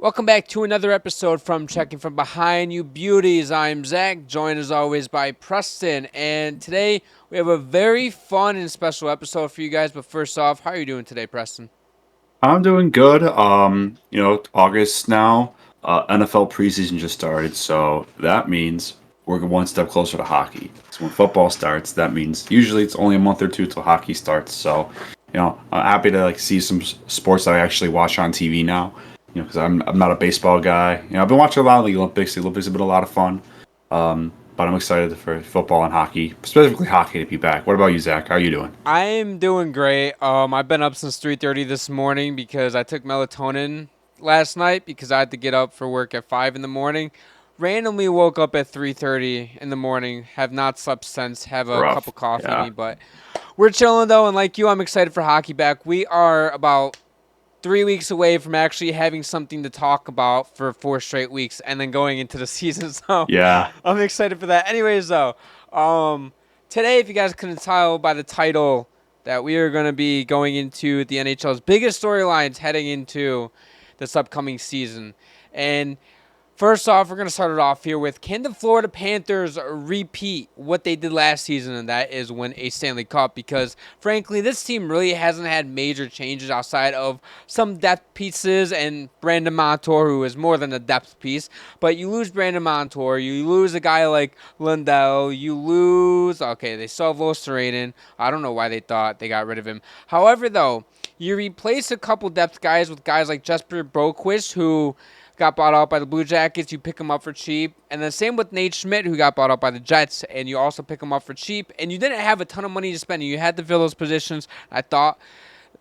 Welcome back to another episode from Checking From Behind, you beauties. I'm Zach, joined as always by Preston, and today we have a very fun and special episode for you guys. But first off, how are you doing today, Preston? I'm doing good. August now. NFL preseason just started, so that means we're one step closer to hockey. So when football starts, that means usually it's only a month or two till hockey starts. So, I'm happy to see some sports that I actually watch on TV now. Because I'm not a baseball guy. I've been watching a lot of the Olympics. The Olympics have been a lot of fun. But I'm excited for football and hockey, specifically hockey, to be back. What about you, Zach? How are you doing? I'm doing great. I've been up since 3:30 this morning because I took melatonin last night because I had to get up for work at 5 in the morning. Randomly woke up at 3:30 in the morning. Have not slept since. Have a cup Rough. of coffee in Yeah. me, but we're chilling though. And like you, I'm excited for hockey back. We are about 3 weeks away from actually having something to talk about for 4 straight weeks and then going into the season. So Yeah. I'm excited for that. Anyways, though, um, today, if you guys couldn't tell by the title, that we are going to be going into the NHL's biggest storylines heading into this upcoming season. And first off, we're going to start it off here with, can the Florida Panthers repeat what they did last season, and that is win a Stanley Cup? Because, frankly, this team really hasn't had major changes outside of some depth pieces and Brandon Montour, who is more than a depth piece. But you lose Brandon Montour, you lose a guy like Lundell, you lose, okay, they still have Luostarinen. I don't know why they thought they got rid of him. However, though, you replace a couple depth guys with guys like Jesper Boquist, who got bought out by the Blue Jackets. You pick him up for cheap. And then same with Nate Schmidt, who got bought out by the Jets, and you also pick him up for cheap. And you didn't have a ton of money to spend. You had to fill those positions. I thought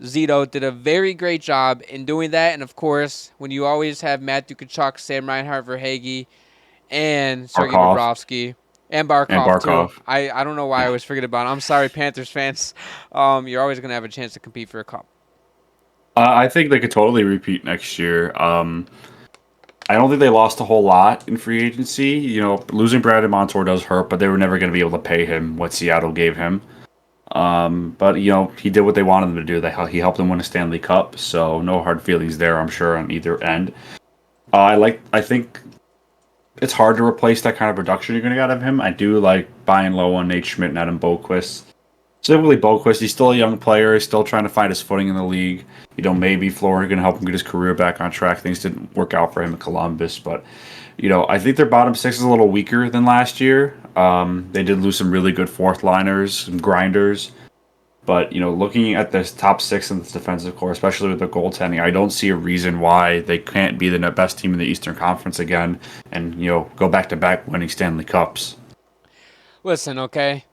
Zito did a very great job in doing that. And, of course, when you always have Matt Dutkachuk, Sam Reinhart, Verhage, and Sergei Barkov Bobrovsky, and and Barkov, too. Barkov. I don't know why I always forget about it. I'm sorry, Panthers fans. You're always going to have a chance to compete for a cup. I think they could totally repeat next year. I don't think they lost a whole lot in free agency. Losing Brandon Montour does hurt, but they were never going to be able to pay him what Seattle gave him. But he did what they wanted him to do. He helped them win a Stanley Cup, so no hard feelings there, I'm sure, on either end. I think it's hard to replace that kind of production you're going to get out of him. I do like buying low on Nate Schmidt and Adam Boquist. Specifically Boquist, he's still a young player. He's still trying to find his footing in the league. Maybe Florida can help him get his career back on track. Things didn't work out for him in Columbus, but I think their bottom six is a little weaker than last year. They did lose some really good fourth liners, some grinders. But looking at this top six in this defensive core, especially with the goaltending, I don't see a reason why they can't be the best team in the Eastern Conference again, and go back to back winning Stanley Cups. Listen, okay.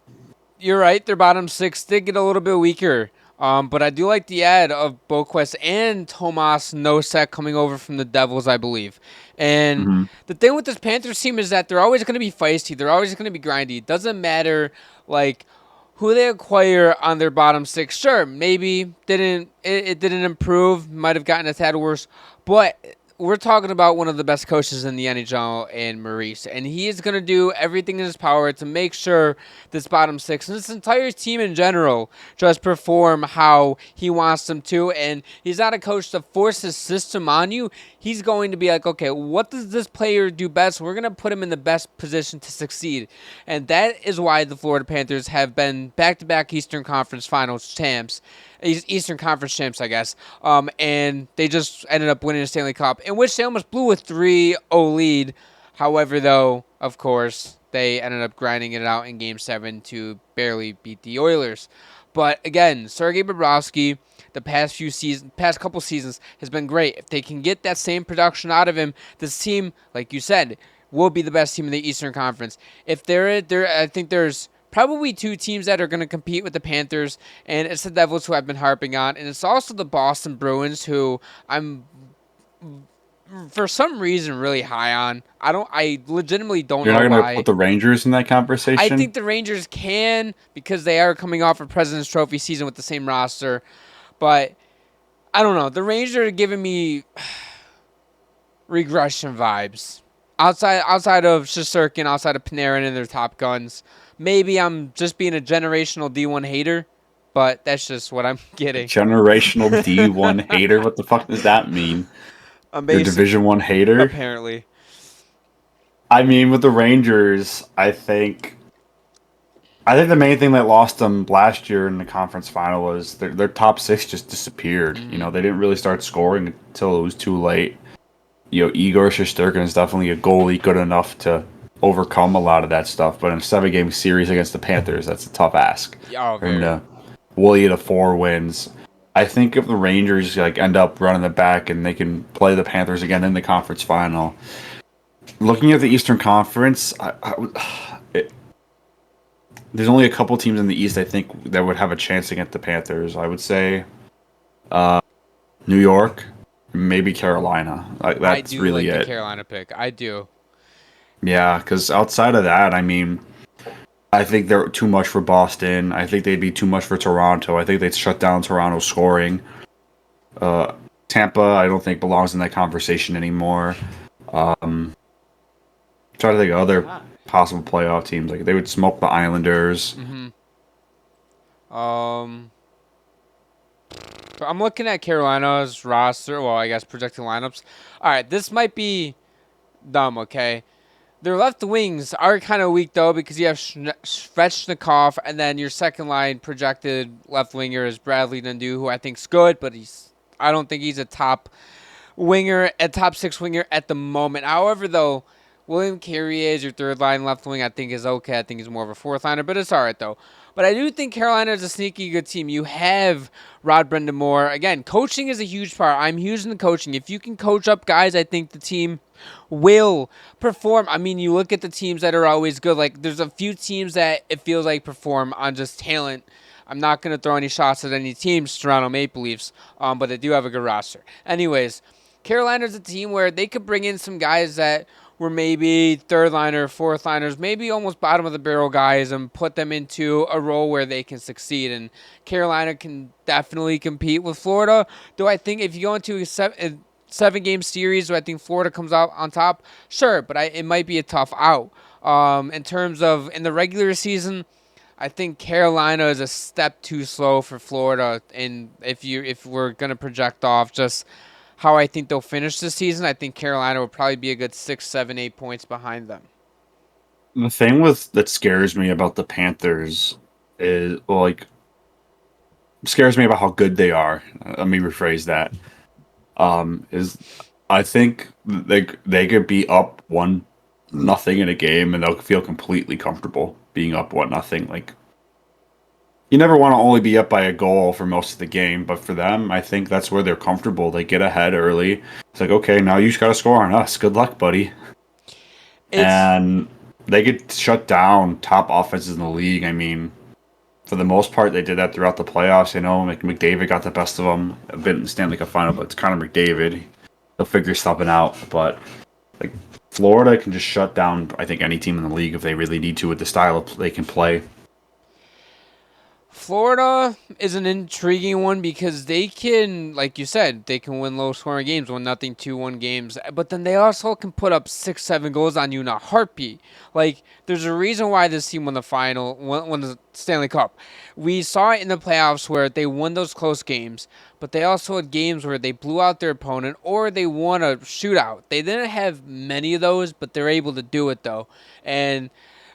You're right. Their bottom six did get a little bit weaker. But I do like the ad of Boquist and Tomas Nosek coming over from the Devils, I believe. And Mm-hmm. the thing with this Panthers team is that they're always going to be feisty. They're always going to be grindy. It doesn't matter, who they acquire on their bottom six. Sure, maybe it didn't improve. Might have gotten a tad worse. But we're talking about one of the best coaches in the NHL, and Maurice, and he is going to do everything in his power to make sure this bottom six and this entire team in general just perform how he wants them to. And he's not a coach to force his system on you. He's going to be like, okay, what does this player do best? We're going to put him in the best position to succeed. And that is why the Florida Panthers have been back-to-back Eastern Conference Finals champs. Eastern Conference champs, I guess. And they just ended up winning a Stanley Cup, in which they almost blew a 3-0 lead. However, though, of course, they ended up grinding it out in Game 7 to barely beat the Oilers. But again, Sergei Bobrovsky, the past couple seasons, has been great. If they can get that same production out of him, this team, like you said, will be the best team in the Eastern Conference. If I think there's probably two teams that are going to compete with the Panthers, and it's the Devils, who I've been harping on, and it's also the Boston Bruins, who I'm, for some reason, really high on. I legitimately don't You're know not going to why. put the Rangers in that conversation? I think the Rangers can, because they are coming off a President's Trophy season with the same roster, but I don't know. The Rangers are giving me regression vibes. Outside of Shesterkin, outside of Panarin and their top guns, maybe I'm just being a generational D1 hater, but that's just what I'm getting. Generational D1 hater? What the fuck does that mean? I'm Your basic, Division One hater. apparently. I mean, with the Rangers, I think the main thing that lost them last year in the conference final was their top six just disappeared. You know, Mm. they didn't really start scoring until it was too late. You know, Igor Shesterkin is definitely a goalie good enough to overcome a lot of that stuff. But in a 7-game series against the Panthers, that's a tough ask Yeah, oh, for him very. to will you to 4 wins. I think if the Rangers like end up running it back and they can play the Panthers again in the conference final, looking at the Eastern Conference, I would, there's only a couple teams in the East I think that would have a chance against the Panthers. I would say New York, maybe Carolina. Like I that's do really like the it. Carolina pick. I do. Yeah, because outside of that, I mean, I think they're too much for Boston. I think they'd be too much for Toronto. I think they'd shut down Toronto's scoring. Uh, Tampa, I don't think belongs in that conversation anymore. Trying to think of other possible playoff teams. Like they would smoke the Islanders. Mm-hmm. Um, I'm looking at Carolina's roster. Well, I guess projected lineups. All right, this might be dumb. Okay, their left wings are kind of weak though because you have Svechnikov, and then your second line projected left winger is Bradley Nundu, who I think's good, but I don't think he's a top winger, a top six winger at the moment. However, though, William Carrier is your third line left wing. I think is okay. I think he's more of a fourth liner, but it's all right though. But I do think Carolina is a sneaky good team. You have Rod Brind'Amour. Again, coaching is a huge part. I'm huge in the coaching. If you can coach up guys, I think the team will perform. I mean, you look at the teams that are always good. Like, there's a few teams that it feels like perform on just talent. I'm not going to throw any shots at any teams, Toronto Maple Leafs, but they do have a good roster. Anyways, Carolina's a team where they could bring in some guys that were maybe third liner, fourth liners, maybe almost bottom of the barrel guys, and put them into a role where they can succeed. And Carolina can definitely compete with Florida. Do I think if you go into a 7-game series, do I think Florida comes out on top? Sure, but it might be a tough out. In terms of in the regular season, I think Carolina is a step too slow for Florida. And if we're gonna project off just how I think they'll finish this season, I think Carolina will probably be a good 6, 7, 8 points behind them. The thing that scares me about the Panthers is well, like scares me about how good they are. Let me rephrase that. Is I think they could be up 1-0 in a game and they'll feel completely comfortable being up 1-0. Like you never want to only be up by a goal for most of the game, but for them, I think that's where they're comfortable. They get ahead early. It's like, okay, now you just got to score on us. Good luck, buddy. It's And they could shut down top offenses in the league. I mean, for the most part, they did that throughout the playoffs. You know, McDavid got the best of them a bit in the Stanley Cup final, but it's Connor McDavid. He'll figure something out. But like Florida can just shut down, I think, any team in the league if they really need to with the style they can play. Florida is an intriguing one because they can, like you said, they can win low scoring games, 1-0, 2-1 games, but then they also can put up 6, 7 goals on you in a heartbeat. Like, there's a reason why this team won the Stanley Cup. We saw it in the playoffs where they won those close games, but they also had games where they blew out their opponent or they won a shootout. They didn't have many of those, but they're able to do it though. And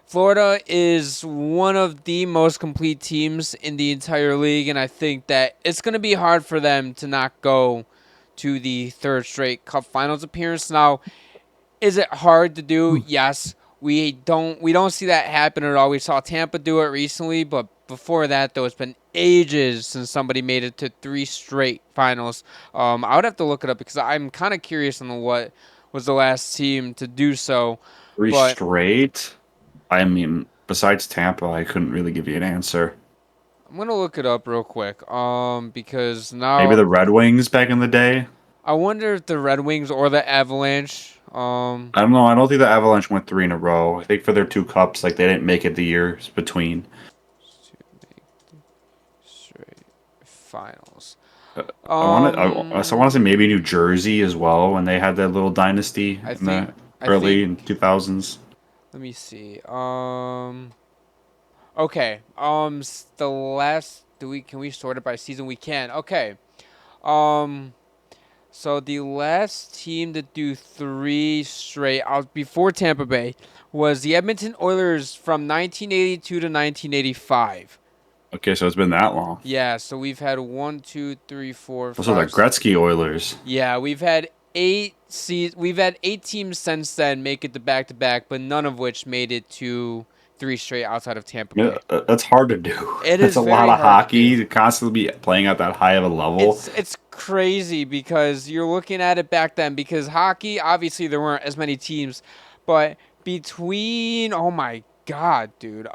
Florida is one of the most complete teams in the entire league, and I think that it's going to be hard for them to not go to the third straight Cup Finals appearance. Now, is it hard to do? Yes. We don't see that happen at all. We saw Tampa do it recently, but before that, though, it's been ages since somebody made it to 3 straight finals. I would have to look it up because I'm kind of curious on what was the last team to do so. Three But straight. I mean, besides Tampa, I couldn't really give you an answer. I'm gonna look it up real quick. Because Maybe now the Red Wings back in the day. I wonder if the Red Wings or the Avalanche. I don't know. I don't think the Avalanche went 3 in a row. I think for their 2 cups, like they didn't make it the years between. Straight finals. I want to. I want to say maybe New Jersey as well when they had that little dynasty I in the think. I early think. in 2000s. Let me see. Okay. The last. Do we? Can we sort it by season? We can. Okay. Um. So the last team to do 3 straight out before Tampa Bay was the Edmonton Oilers from 1982 to 1985. Okay, so it's been that long. Yeah, so we've had one, two, three, four, Those are the five. Gretzky Oilers. Yeah, we've had we've had 8 teams since then make it to back to back, but none of which made it to 3 straight outside of Tampa Yeah, Bay. that's hard to do. It That's is a lot very of hard to hockey do. to constantly be playing at that high of a level. It's crazy because you're looking at it back then because hockey obviously there weren't as many teams, but between oh my god, dude.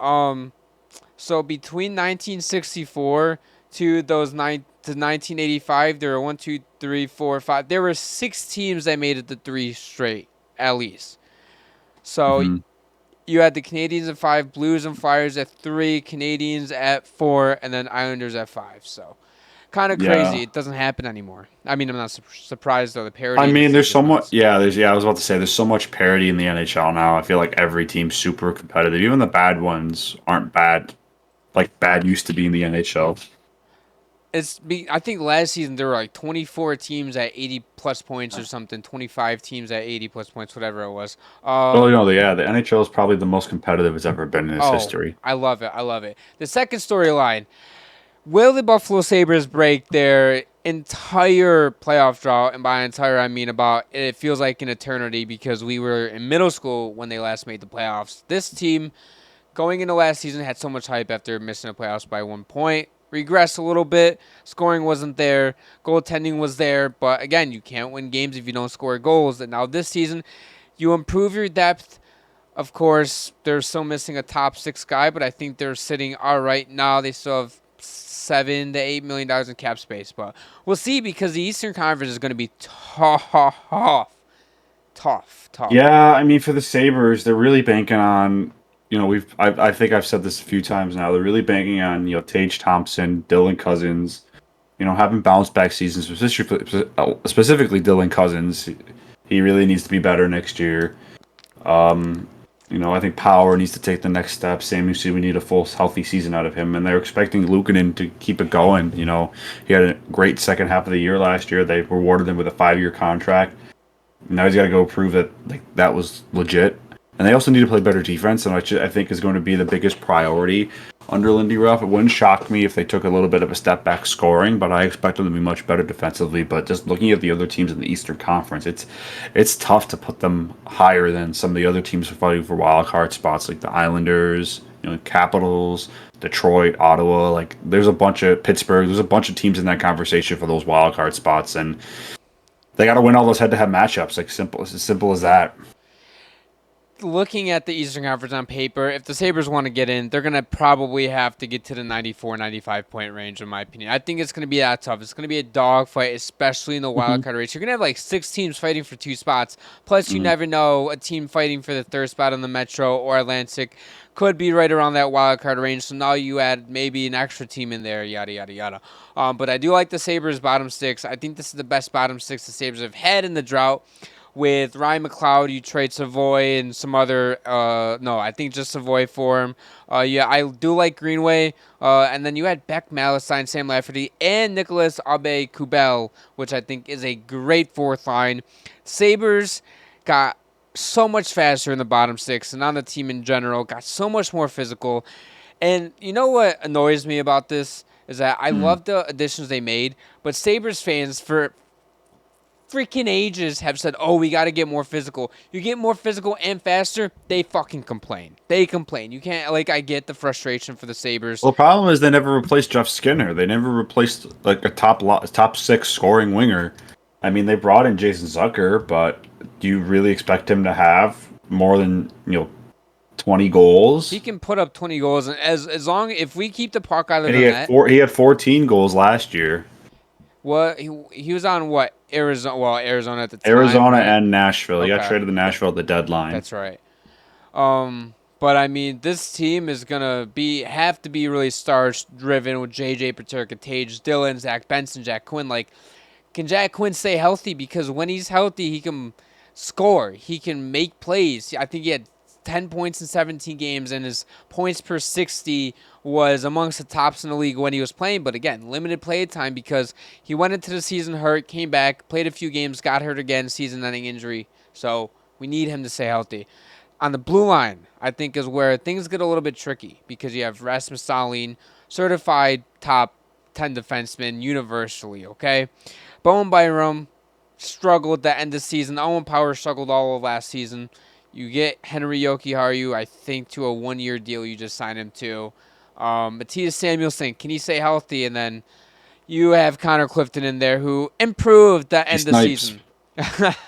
So between 1964 to those 1985, there were one, two, three, four, five. There were 6 teams that made it to 3 straight at least. So Hmm. you had the Canadians at 5, Blues and Flyers at 3, Canadians at 4, and then Islanders at 5. So kind of crazy. Yeah. It doesn't happen anymore. I mean, I'm not surprised though. The I parity in mean, this there's league is so much. nuts. Yeah, I was about to say, there's so much parity in the NHL now. I feel like every team's super competitive. Even the bad ones aren't bad, like bad used to be in the NHL. I think last season there were like 24 teams at 80 plus points or something, 25 teams at 80 plus points, whatever it was. Well, you know, the NHL is probably the most competitive it's ever been in its Oh, history. I love it. I love it. The second storyline: will the Buffalo Sabres break their entire playoff drought? And by entire, I mean about it feels like an eternity because we were in middle school when they last made the playoffs. This team going into last season had so much hype after missing the playoffs by 1 point. Regressed a little bit. Scoring wasn't there. Goaltending was there. But again, you can't win games if you don't score goals. And now this season, you improve your depth. Of course, they're still missing a top 6 guy, but I think they're sitting all right now. They still have $7 to $8 million in cap space, but we'll see because the Eastern Conference is going to be tough. Yeah, I mean, for the Sabres, they're really banking on, you know, I think I've said this a few times now. They're really banking on, you know, Tage Thompson, Dylan Cousins, you know, having bounce back seasons, specifically Dylan Cousins. He really needs to be better next year. Um, you know, I think Power needs to take the next step. Samuel, we need a full healthy season out of him, and they're expecting Luukkonen to keep it going. You know, he had a great second half of the year last year. They rewarded him with a 5-year contract. Now he's got to go prove that that was legit. And they also need to play better defense, and which I think is going to be the biggest priority under Lindy Ruff. It wouldn't shock me if they took a little bit of a step back scoring, but I expect them to be much better defensively. But just looking at the other teams in the Eastern Conference, it's tough to put them higher than some of the other teams fighting for wild card spots, like the Islanders, you know, Capitals, Detroit, Ottawa. Like there's a bunch of Pittsburgh. There's a bunch of teams in that conversation for those wild card spots, and they got to win all those head-to-head matchups. Like as simple as that. Looking at the Eastern Conference on paper, if the Sabres want to get in, they're going to probably have to get to the 94, 95 point range, in my opinion. I think it's going to be that tough. It's going to be a dogfight, especially in the wild Hmm. card race. You're going to have like 6 teams fighting for 2 spots. Plus, you Hmm. never know, a team fighting for the 3rd spot in the Metro or Atlantic could be right around that wild card range. So now you add maybe an extra team in there, yada, yada, yada. But I do like the Sabres' bottom 6. I think this is the best bottom 6 the Sabres have had in the drought. With Ryan McLeod, you trade Savoy and some other. No, I think just Savoy for him. Yeah, I do like Greenway. And then you had Beck Malestein, Sam Lafferty, and Nicholas Aube-Kubel, which I think is a great 4th line. Sabres got so much faster in the bottom 6, and on the team in general, got so much more physical. And you know what annoys me about this is that I Hmm. love the additions they made, but Sabres fans for freaking ages have said, "Oh, we got to get more physical." You get more physical and faster, they fucking complain. They complain. You can't I get the frustration for the Sabres. Well, the problem is they never replaced Jeff Skinner. They never replaced like a top 6 scoring winger. I mean, they brought in Jason Zucker, but do you really expect him to have more than 20 He goals? can put up 20 goals, and as long if we keep the puck out of And the net, he had 14 goals last year. what he was on what Arizona? Well, Arizona at the time, Arizona right? and Nashville. He got Okay, traded to Nashville at the deadline. that's right. But I mean, this team is gonna have to be really star driven with JJ Paterka, Tage Dillon, Zach Benson, Jack Quinn. Like, can Jack Quinn stay healthy? Because when he's healthy, he can score. He can make plays. I think he had 10 points in 17 games, and his points per 60 was amongst the tops in the league when he was playing, but again, limited play time because he went into the season hurt, came back, played a few games, got hurt again, season-ending injury. So we need him to stay healthy. On the blue line, I think is where things get a little bit tricky because you have Rasmus Dahlin, certified top 10 defenseman universally, okay? Bowen Byram struggled at the end of the season. Owen Power struggled all of last season. You get Henry Jokiharju, I think, to a one-year deal you just signed him to. Matthias Samuelsson, can he stay healthy? And then you have Connor Clifton in there who improved at the end of the Snipes. season.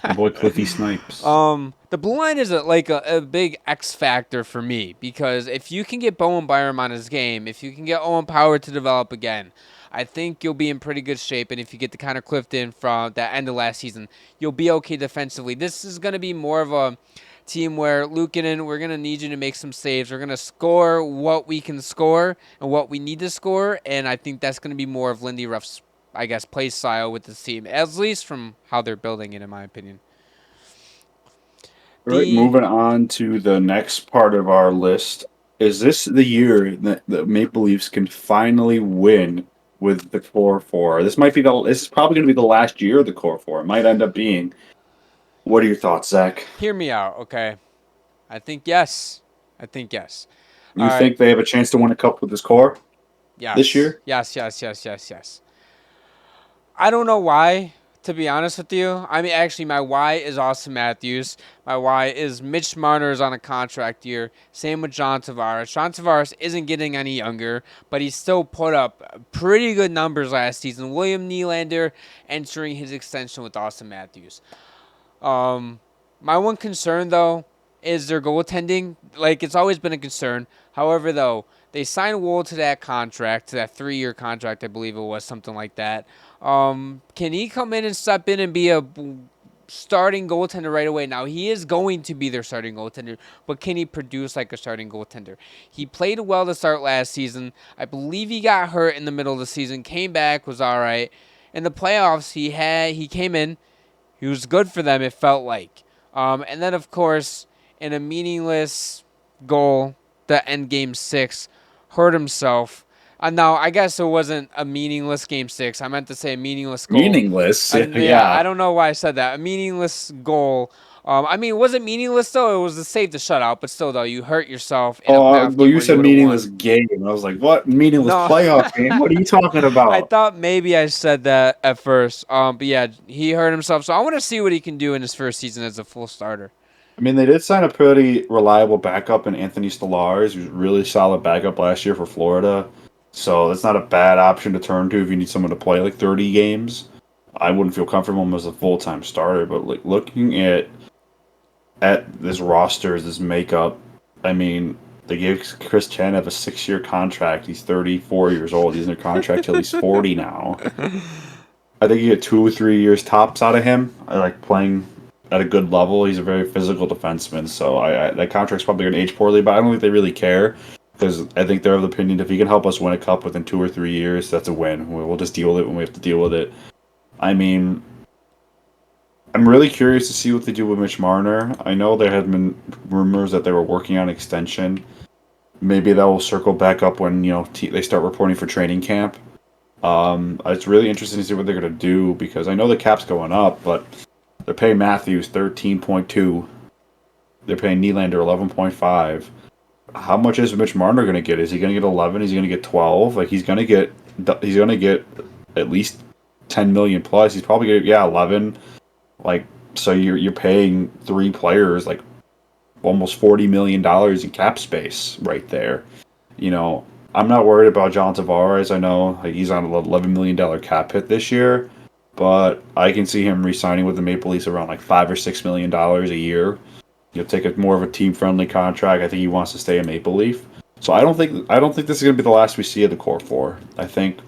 My boy Cliffy Snipes. The blue line is a big X factor for me because if you can get Bowen Byram on his game, if you can get Owen Power to develop again, I think you'll be in pretty good shape. And if you get the kind of Clifton from that end of last season, you'll be okay defensively. This is going to be more of a team where Luukkonen, we're going to need you to make some saves. We're going to score what we can score and what we need to score. And I think that's going to be more of Lindy Ruff's, I guess, play style with this team, at least from how they're building it, in my opinion. All right, moving on to the next part of our list. Is this the year that the Maple Leafs can finally win with the core four? This is probably going to be the last year of the core four. It might end up being. What are your thoughts, Zach? Hear me out, okay? I think yes. You think they have a chance to win a cup with this core? Yes. This year? Yes. I don't know why, to be honest with you. I mean, actually, my why is Austin Matthews. My why is Mitch Marner is on a contract year. Same with John Tavares. John Tavares isn't getting any younger, but he still put up pretty good numbers last season. William Nylander entering his extension with Austin Matthews. My one concern, though, is their goaltending. Like, it's always been a concern. However, though, they signed Wool to that contract, to that 3-year contract, I believe it was, something like that. Can he come in and step in and be a starting goaltender right away? Now, he is going to be their starting goaltender, but can he produce like a starting goaltender? He played well to start last season. I believe he got hurt in the middle of the season, came back, was all right. In the playoffs, he came in. He was good for them, it felt like. And then, of course, in a meaningless goal, the end game 6, hurt himself. Now, I guess it wasn't a meaningless game 6. I meant to say a meaningless goal. Meaningless? Yeah, I don't know why I said that. A meaningless goal. I mean, it wasn't meaningless, though. It was a save to shutout, but still, though, you hurt yourself in a playoff game you said meaningless game. I was like, what? Meaningless playoff game? What are you talking about? I thought maybe I said that at first. But yeah, he hurt himself. So I want to see what he can do in his first season as a full starter. I mean, they did sign a pretty reliable backup in Anthony Stolarz, who's a really solid backup last year for Florida. So that's not a bad option to turn to if you need someone to play like 30 games. I wouldn't feel comfortable as a full-time starter, but like looking at this roster, this makeup, I mean, they gave Chris Tanev a 6-year contract. He's 34 years old. He's in a contract till he's 40 now. I think you get 2 or 3 years tops out of him. I like playing at a good level. He's a very physical defenseman, so that contract's probably going to age poorly, but I don't think they really care because I think they're of the opinion if he can help us win a cup within 2 or 3 years, that's a win. We'll just deal with it when we have to deal with it. I mean, I'm really curious to see what they do with Mitch Marner. I know there had been rumors that they were working on extension. Maybe that will circle back up when they start reporting for training camp. It's really interesting to see what they're going to do because I know the cap's going up, but they're paying Matthews 13.2. They're paying Nylander 11.5. How much is Mitch Marner going to get? Is he going to get 11? Is he going to get 12? Like he's going to get at least 10 million plus. He's probably going to 11. Like, so you're paying 3 players like almost $40 million in cap space right there. I'm not worried about John Tavares. I know he's on an $11 million cap hit this year, but I can see him re-signing with the Maple Leafs around like $5 or $6 million a year. He'll take more of a team-friendly contract. I think he wants to stay a Maple Leaf. So I don't think this is going to be the last we see of the core four. I think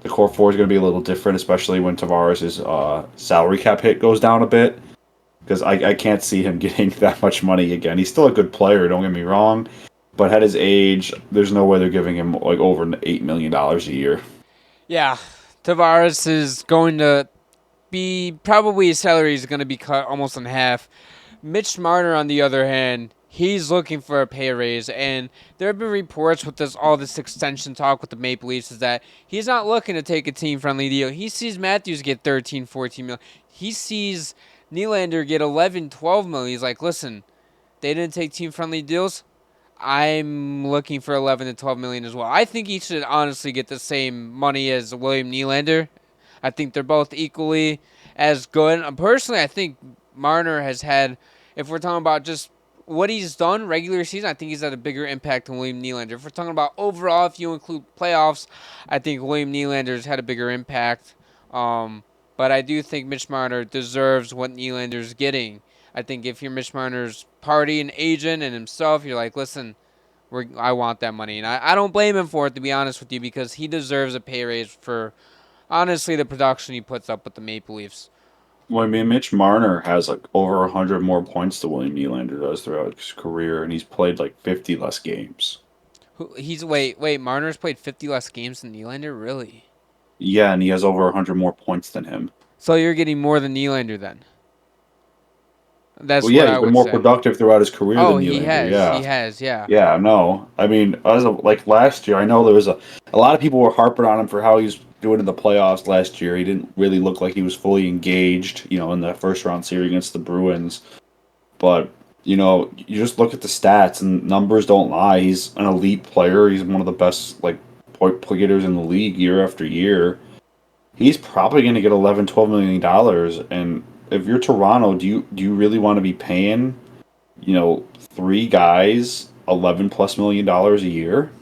the core four is going to be a little different, especially when Tavares' salary cap hit goes down a bit. Because I can't see him getting that much money again. He's still a good player, don't get me wrong. But at his age, there's no way they're giving him like over $8 million a year. Yeah, Tavares is going to be, probably his salary is going to be cut almost in half. Mitch Marner, on the other hand, he's looking for a pay raise. And there have been reports with all this extension talk with the Maple Leafs is that he's not looking to take a team-friendly deal. He sees Matthews get 13, 14 million. He sees Nylander get 11, 12 million. He's like, listen, they didn't take team-friendly deals. I'm looking for 11 to 12 million as well. I think he should honestly get the same money as William Nylander. I think they're both equally as good. Personally, I think Marner has had, if we're talking about just what he's done regular season, I think he's had a bigger impact than William Nylander. If we're talking about overall, if you include playoffs, I think William Nylander's had a bigger impact. But I do think Mitch Marner deserves what Nylander's getting. I think if you're Mitch Marner's party and agent and himself, you're like, listen, I want that money. And I don't blame him for it, to be honest with you, because he deserves a pay raise for, honestly, the production he puts up with the Maple Leafs. Well, I mean, Mitch Marner has like over 100 more points than William Nylander does throughout his career, and he's played like 50 less games. Wait, Marner's played 50 less games than Nylander? Really? Yeah, and he has over 100 more points than him. So you're getting more than Nylander then? That's Well, what yeah, I he's been would more say. productive throughout his career Oh, than he Nylander. has. Yeah. He has, yeah. Yeah, no. I mean, like last year, I know there was a lot of people were harping on him for how he's doing in the playoffs last year. He didn't really look like he was fully engaged, in the first round series against the Bruins. But, you just look at the stats and numbers don't lie. He's an elite player. He's one of the best like point getters in the league year after year. He's probably going to get 11, 12 million dollars, and if you're Toronto, do you really want to be paying three guys 11 plus $1 million a year?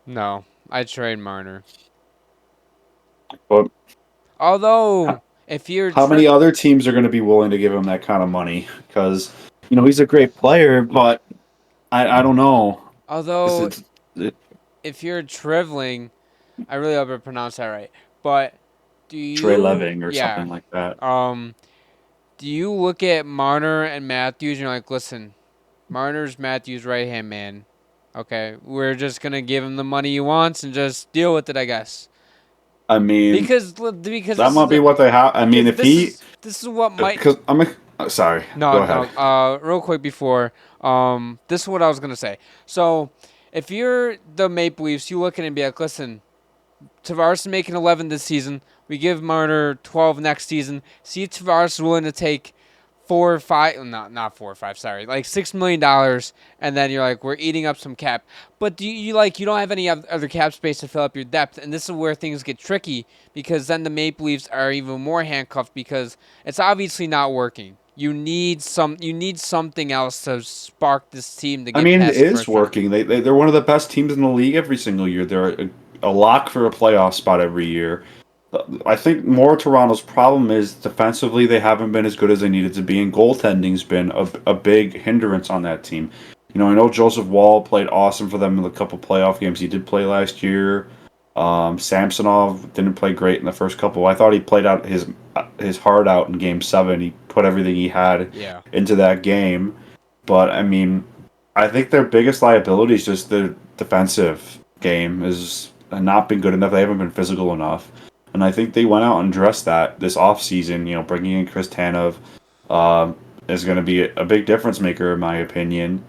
No, I'd trade Marner. But Although, if you're how many other teams are going to be willing to give him that kind of money? Because he's a great player, but I don't know. although It, if you're Trivling, I really hope I pronounced that right. But Trey Leving or yeah, something like that. do you look at Marner and Matthews and you're like, listen, Marner's Matthews' right hand man. Okay, we're just gonna give him the money he wants and just deal with it, I guess. I mean, Because that might be what they have. I mean, if he, this is what might because sorry, no go ahead. no real quick before this is what I was gonna say. So if you're the Maple Leafs, you look at it and be like, listen, Tavares is making 11 this season. We give Marner 12 next season. See if Tavares is willing to take 4 or 5, not 4 or 5, sorry, like $6 million, and then you're like, we're eating up some cap. But do you you don't have any other cap space to fill up your depth, and this is where things get tricky because then the Maple Leafs are even more handcuffed because it's obviously not working. You need something else to spark this team to I get mean, it past the is first round. working. They're one of the best teams in the league every single year. They're a lock for a playoff spot every year. I think more Toronto's problem is defensively they haven't been as good as they needed to be, and goaltending's been a big hindrance on that team. I know Joseph Wall played awesome for them in a couple playoff games he did play last year. Samsonov didn't play great in the first couple. I thought he played out his heart out in Game 7. He put everything he had into that game. But, I mean, I think their biggest liability is just the defensive game has not been good enough. They haven't been physical enough. And I think they went out and addressed that this offseason. Bringing in Chris Tanev is going to be a big difference maker, in my opinion.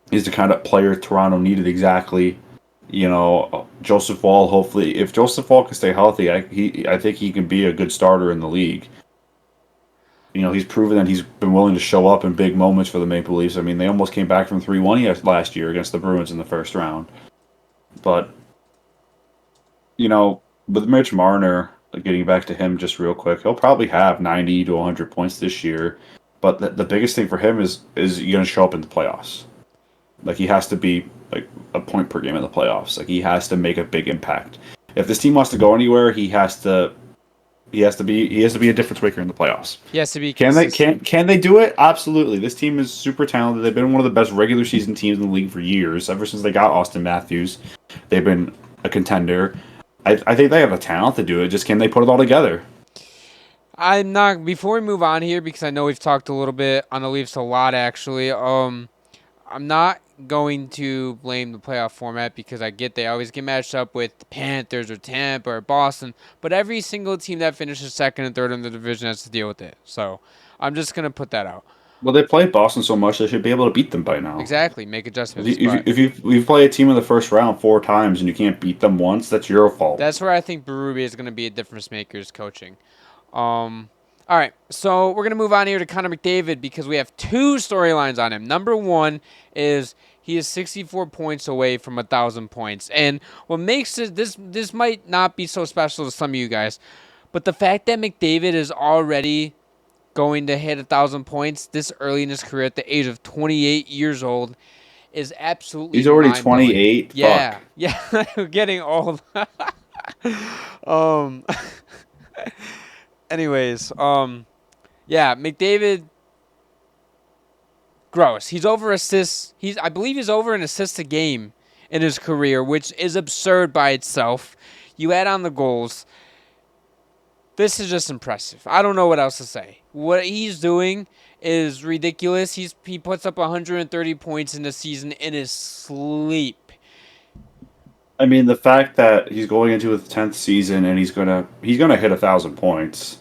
He's the kind of player Toronto needed exactly. Joseph Wall, hopefully, if Joseph Wall can stay healthy, I think he can be a good starter in the league. He's proven that he's been willing to show up in big moments for the Maple Leafs. I mean, they almost came back from 3-1 last year against the Bruins in the first round. But, with Mitch Marner, getting back to him just real quick, he'll probably have 90 to 100 points this year. But the biggest thing for him is you're going to show up in the playoffs. Like, he has to be like a point per game in the playoffs. Like, he has to make a big impact. If this team wants to go anywhere, he has to be a difference maker in the playoffs. He has to be. Can they do it? Absolutely. This team is super talented. They've been one of the best regular season teams in the league for years. Ever since they got Austin Matthews, they've been a contender. I think they have the talent to do it. Just can they put it all together? I'm not. Before we move on here, because I know we've talked a little bit on the Leafs a lot, actually. I'm not going to blame the playoff format because I get they always get matched up with the Panthers or Tampa or Boston, but every single team that finishes second and third in the division has to deal with it. So I'm just gonna put that out. Well, they play Boston so much they should be able to beat them by now. Exactly, make adjustments. If you But if you play a team in the first round 4 times and you can't beat them once, that's your fault. that's where I think Berube is going to be a difference maker is coaching. All right, so we're gonna move on here to Connor McDavid because we have two storylines on him. Number one is he is 64 points away from 1,000 points, and what makes it this might not be so special to some of you guys, but the fact that McDavid is already going to hit 1,000 points this early in his career at the age of 28 years old is absolutely He's already mind blowing. 28. Yeah, Fuck. yeah, we're getting old. um. Anyways, yeah, McDavid, gross. He's over assists. I believe he's over an assist a game in his career, which is absurd by itself. You add on the goals. This is just impressive. I don't know what else to say. What he's doing is ridiculous. He puts up 130 points in the season in his sleep. I mean, the fact that he's going into his 10th season and he's gonna hit 1,000 points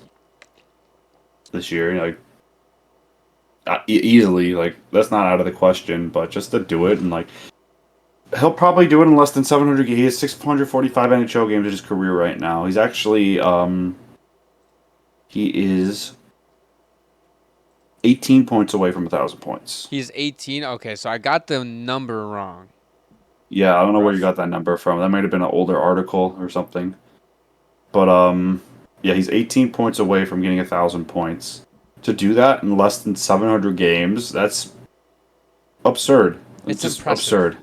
this year, like easily, like that's not out of the question. But just to do it and like he'll probably do it in less than 700. He has 645 NHL games in his career right now. He's actually he is 18 points away from 1,000 points. He's 18. Okay, so I got the number wrong. Yeah, I don't know where you got that number from. That might have been an older article or something. But yeah, he's 18 points away from getting 1,000 points. To do that in less than 700 games, that's absurd. It's just impressive. Absurd.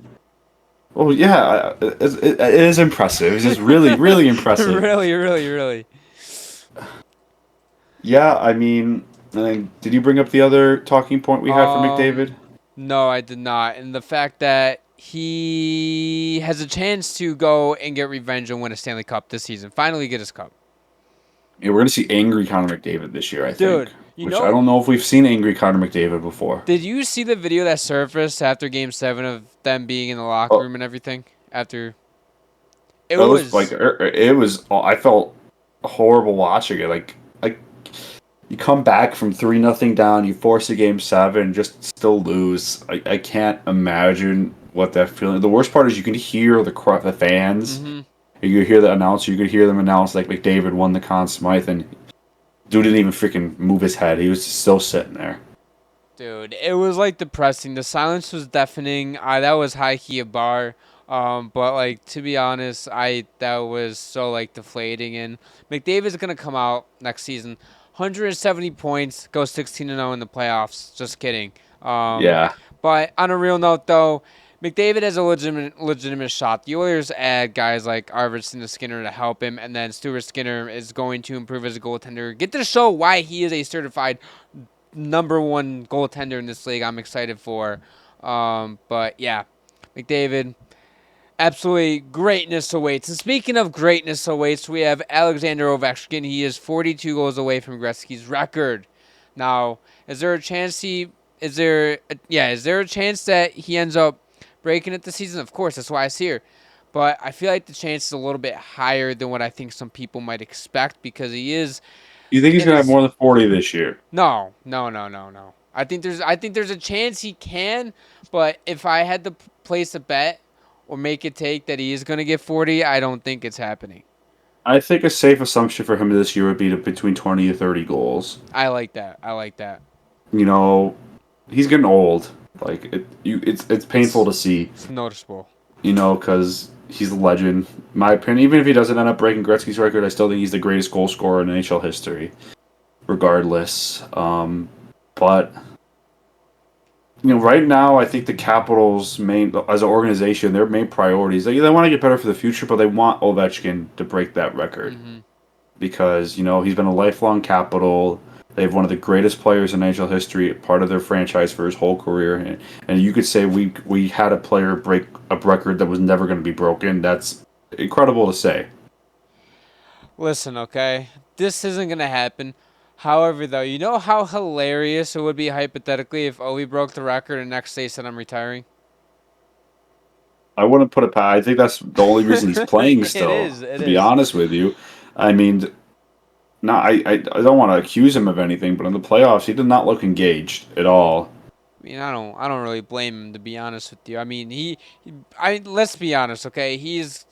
Well, yeah, it is impressive. It's just really, really impressive. really. Yeah, I mean, did you bring up the other talking point we had for McDavid? No, I did not. And the fact that he has a chance to go and get revenge and win a Stanley Cup this season. Finally get his cup. Yeah, we're going to see angry Connor McDavid this year, I think. Dude, I don't know if we've seen angry Connor McDavid before. Did you see the video that surfaced after Game 7 of them being in the locker room and everything? After it was like it was. I felt horrible watching it. Like you come back from 3-0 down, you force a Game 7, just still lose. I can't imagine what that feeling. The worst part is you can hear the fans. Mm-hmm. You could hear the announcer. You could hear them announce like McDavid won the Conn Smythe, and dude didn't even freaking move his head. He was still sitting there. Dude, it was like depressing. The silence was deafening. That was high key a bar. But like to be honest, that was so like deflating. And McDavid's gonna come out next season, 170 points, go 16-0 in the playoffs. Just kidding. Yeah. But on a real note, though, McDavid has a legitimate shot. The Oilers add guys like Arvidsson and Skinner to help him, and then Stuart Skinner is going to improve as a goaltender. Get to show why he is a certified #1 goaltender in this league. I'm excited for. But yeah, McDavid, absolutely greatness awaits. And speaking of greatness awaits, we have Alexander Ovechkin. He is 42 goals away from Gretzky's record. Now, is there a chance that he ends up breaking it this season? Of course, that's why it's here. But I feel like the chance is a little bit higher than what I think some people might expect because he is. You think he's gonna have more than 40 this year? No. I think there's a chance he can, but if I had to place a bet or make a take that he is gonna get 40, I don't think it's happening. I think a safe assumption for him this year would be between 20 and 30 goals. I like that. You know, he's getting old. Like it's painful to see. It's noticeable. You know, because he's a legend. In my opinion, even if he doesn't end up breaking Gretzky's record, I still think he's the greatest goal scorer in NHL history. Regardless, but you know, right now, I think the Capitals' as an organization, their main priorities, they want to get better for the future, but they want Ovechkin to break that record. Mm-hmm. Because, you know, he's been a lifelong Capital. They have one of the greatest players in NHL history, part of their franchise for his whole career. And you could say we had a player break a record that was never going to be broken. That's incredible to say. Listen, okay? This isn't going to happen. However, though, you know how hilarious it would be hypothetically if Ovi broke the record and next day said I'm retiring? I wouldn't put it past. I think that's the only reason he's playing still. It is. To be honest with you. I mean, No, I don't want to accuse him of anything, but in the playoffs, he did not look engaged at all. I mean, I don't really blame him, to be honest with you. I mean, let's be honest, okay? He's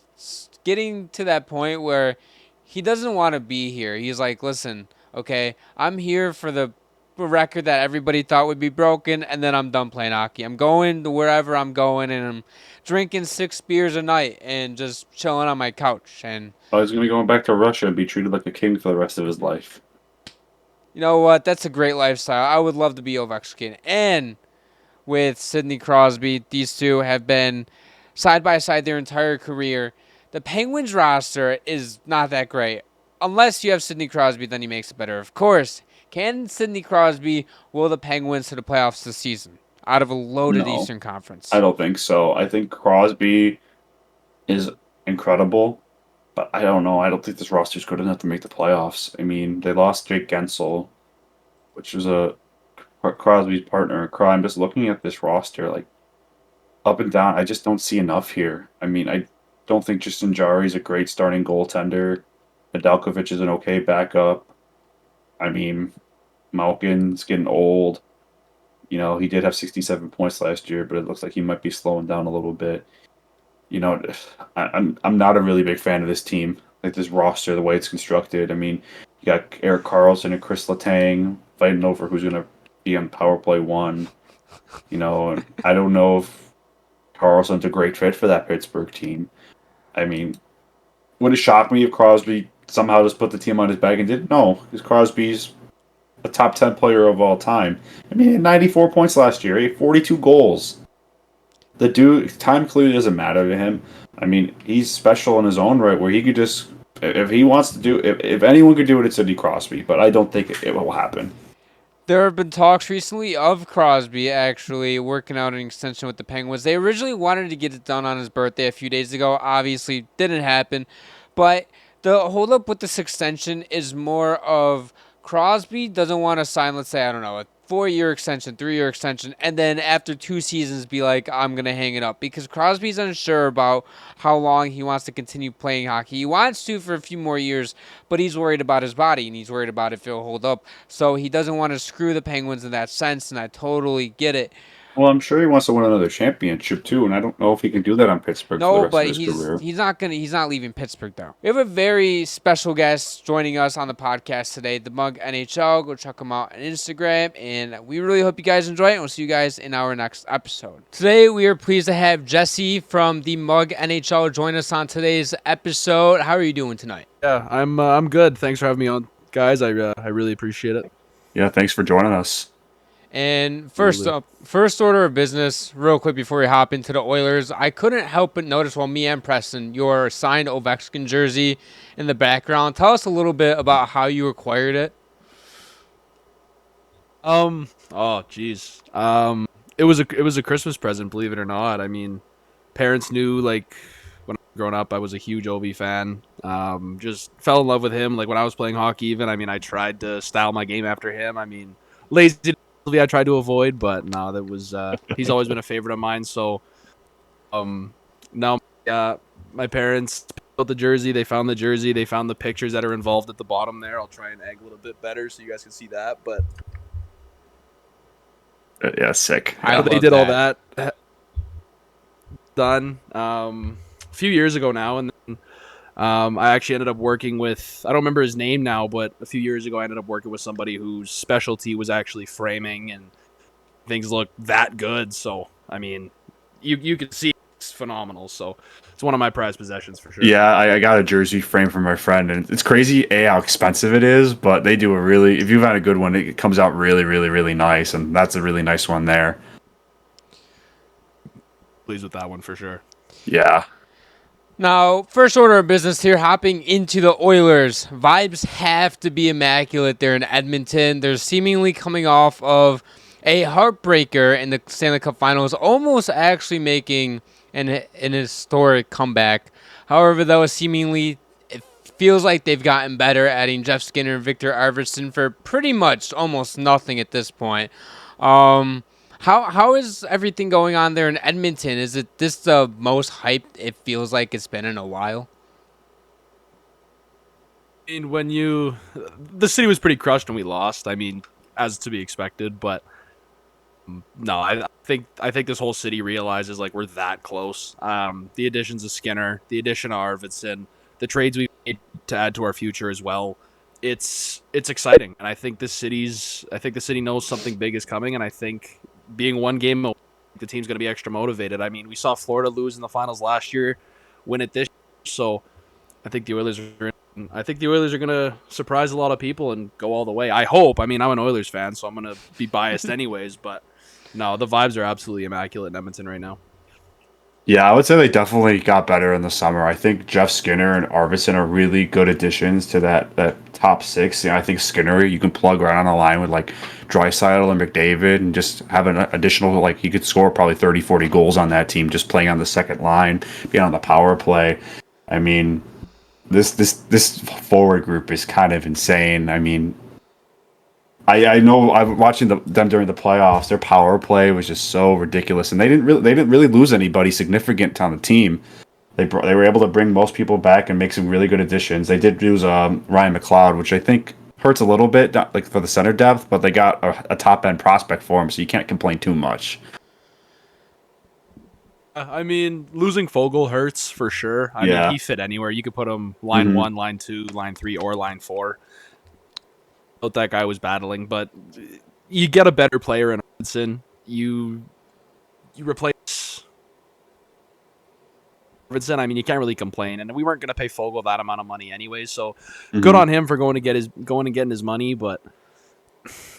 getting to that point where he doesn't want to be here. He's like, listen, okay, I'm here for the record that everybody thought would be broken, and then I'm done playing hockey. I'm going to wherever I'm going, and I'm drinking 6 beers a night and just chilling on my couch. And Oh, he's going to be going back to Russia and be treated like a king for the rest of his life. you know what? That's a great lifestyle. I would love to be Ovechkin. And with Sidney Crosby, these two have been side by side their entire career. The Penguins roster is not that great. Unless you have Sidney Crosby, then he makes it better. Of course, can Sidney Crosby will the Penguins to the playoffs this season out of a loaded No, Eastern Conference? I don't think so. I think Crosby is incredible, but I don't know. I don't think this roster's good enough to make the playoffs. I mean, they lost Jake Gensel, which was a Crosby's partner. I'm just looking at this roster, like up and down. I just don't see enough here. I mean, I don't think Justin Jari is a great starting goaltender. Nedeljkovic is an okay backup. I mean, Malkin's getting old. You know, he did have 67 points last year, but it looks like he might be slowing down a little bit. You know, I'm not a really big fan of this team, like this roster, the way it's constructed. I mean, you got Eric Carlson and Chris Letang fighting over who's going to be on power play one. You know, and I don't know if Carlson's a great fit for that Pittsburgh team. I mean, would it shock me if Crosby somehow just put the team on his back and did? No, because Crosby's a top 10 player of all time. I mean, he had 94 points last year. He had 42 goals. The dude, time clearly doesn't matter to him. I mean, he's special in his own right where he could just, if he wants to do, if anyone could do it, it's Sidney Crosby, but I don't think it will happen. There have been talks recently of Crosby actually working out an extension with the Penguins. They originally wanted to get it done on his birthday a few days ago. Obviously, didn't happen. But the holdup with this extension is more of Crosby doesn't want to sign, let's say, I don't know, a 4-year extension, 3-year extension, and then after 2 seasons be like, I'm going to hang it up. Because Crosby's unsure about how long he wants to continue playing hockey. He wants to for a few more years, but he's worried about his body, and he's worried about if it'll hold up. So he doesn't want to screw the Penguins in that sense, and I totally get it. Well, I'm sure he wants to win another championship too, and I don't know if he can do that on Pittsburgh for the No, rest of but his career. he's not leaving Pittsburgh though. We have a very special guest joining us on the podcast today, the Mug NHL. Go check him out on Instagram, and we really hope you guys enjoy it. And we'll see you guys in our next episode. Today we are pleased to have Jesse from the Mug NHL join us on today's episode. How are you doing tonight? Yeah, I'm good. Thanks for having me on, guys. I really appreciate it. Yeah, thanks for joining us. And first order of business, real quick before we hop into the Oilers, I couldn't help but notice while me and Preston, your signed Ovechkin jersey in the background. Tell us a little bit about how you acquired it. Oh geez. It was a Christmas present, believe it or not. I mean, parents knew, like, when I was growing up, I was a huge Ovi fan. Just fell in love with him. Like, when I was playing hockey, even, I mean, I tried to style my game after him. I mean, lazy I tried to avoid, but no, that was he's always been a favorite of mine. So now my parents built the jersey, they found the pictures that are involved at the bottom there. I'll try and egg a little bit better so you guys can see that, but Yeah, sick. they did all that done a few years ago now, and then I actually ended up working with, I don't remember his name now, but a few years ago I ended up working with somebody whose specialty was actually framing, and things look that good. So, I mean, you can see it's phenomenal. So, it's one of my prized possessions for sure. Yeah, I got a jersey frame from my friend, and it's crazy how expensive it is, but they do if you've had a good one, it comes out really, really, really nice, and that's a really nice one there. Pleased with that one for sure. Yeah. Now, first order of business here, hopping into the Oilers. Vibes have to be immaculate there in Edmonton. They're seemingly coming off of a heartbreaker in the Stanley Cup Finals, almost actually making an historic comeback. However, though, it feels like they've gotten better, adding Jeff Skinner and Victor Arvidsson for pretty much almost nothing at this point. How is everything going on there in Edmonton? Is this the most hyped it feels like it's been in a while? mean, the city was pretty crushed when we lost. I mean, as to be expected, but no, I think this whole city realizes like we're that close. The additions of Skinner, the addition of Arvidsson, the trades we made to add to our future as well. It's exciting, and I think the city knows something big is coming, and I think being one game away, the team's going to be extra motivated. I mean, we saw Florida lose in the finals last year, win it this year, so I think the Oilers are going to surprise a lot of people and go all the way. I hope. I mean, I'm an Oilers fan, so I'm going to be biased anyways, but no, the vibes are absolutely immaculate in Edmonton right now. Yeah, I would say they definitely got better in the summer. I think Jeff Skinner and Arvidsson are really good additions to that top six. I think Skinner you can plug right on the line with like Draisaitl and McDavid and just have an additional, like he could score probably 30, 40 goals on that team just playing on the second line, being on the power play. I mean, this forward group is kind of insane. I mean, I know I'm watching them during the playoffs. Their power play was just so ridiculous, and they didn't really lose anybody significant on the team. They were able to bring most people back and make some really good additions. They did lose Ryan McLeod, which I think hurts a little bit, not like for the center depth, but they got a top end prospect for him, so you can't complain too much. I mean, losing Fogel hurts for sure. I mean, he fit anywhere. You could put him line 1, line 2, line 3, or line 4. What that guy was battling, but you get a better player in Arvidsson. You replace Arvidsson. I mean, you can't really complain, and we weren't going to pay Fogel that amount of money anyway. So good on him for going and getting his money. But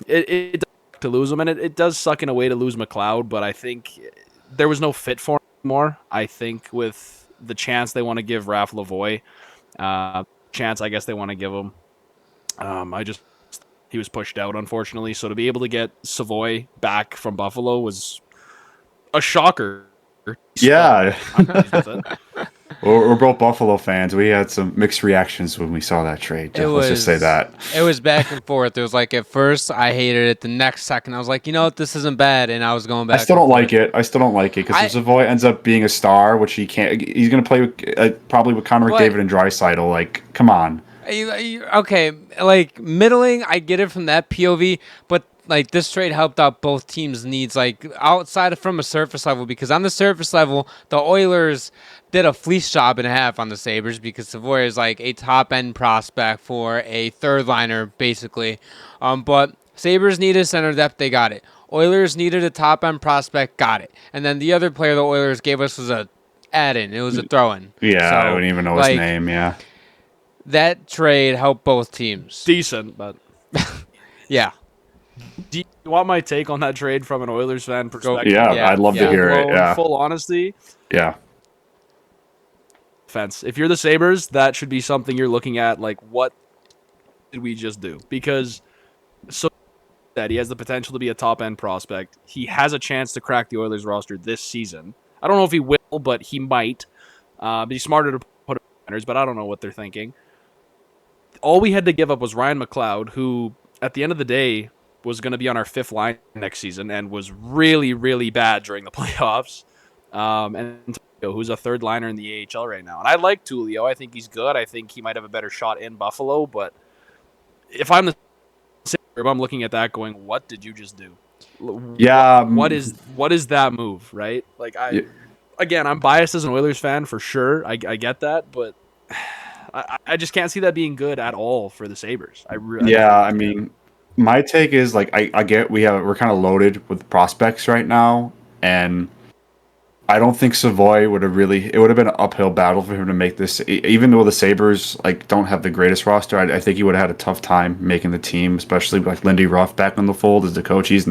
it does to lose him, and it does suck in a way to lose McLeod. But I think there was no fit for him anymore. I think with the chance they want to give Raph Lavoie, chance I guess they want to give him. He was pushed out, unfortunately. So to be able to get Savoy back from Buffalo was a shocker. Yeah. We're both Buffalo fans. We had some mixed reactions when we saw that trade. Let's just say that. It was back and forth. It was like at first I hated it. The next second I was like, you know what, this isn't bad. And I was going back. I still don't like it because if Savoy ends up being a star, which he can't, he's going to play with, probably with Connor McDavid and Draisaitl. Like, come on. Okay, like middling, I get it from that POV, but like this trade helped out both teams' needs, like outside from a surface level, because on the surface level, the Oilers did a fleece job and a half on the Sabres because Savoy is like a top end prospect for a third liner, basically. But Sabres needed center depth, they got it. Oilers needed a top end prospect, got it. And then the other player the Oilers gave us was a add-in. It was a throw-in. Yeah, so, I wouldn't even know his name. Yeah. That trade helped both teams. Decent, but yeah. Do you want my take on that trade from an Oilers fan perspective? Yeah, I'd love to hear it. Yeah. Full honesty. Yeah. Fence. If you're the Sabres, that should be something you're looking at. Like, what did we just do? Because that he has the potential to be a top end prospect. He has a chance to crack the Oilers roster this season. I don't know if he will, but he might. Be smarter to put him, but I don't know what they're thinking. All we had to give up was Ryan McLeod, who, at the end of the day, was going to be on our fifth line next season and was really, really bad during the playoffs. And Tulio, who's a third liner in the AHL right now. And I like Tulio. I think he's good. I think he might have a better shot in Buffalo. But if I'm the Sabres, I'm looking at that going, what did you just do? Yeah. What is that move, right? Like, again, I'm biased as an Oilers fan for sure. I get that, but I just can't see that being good at all for the Sabres. I mean, my take is like I get we're kind of loaded with prospects right now, and I don't think Savoy would have it would have been an uphill battle for him to make this. Even though the Sabres like don't have the greatest roster, I think he would have had a tough time making the team, especially with like Lindy Ruff back in the fold as the coach. He's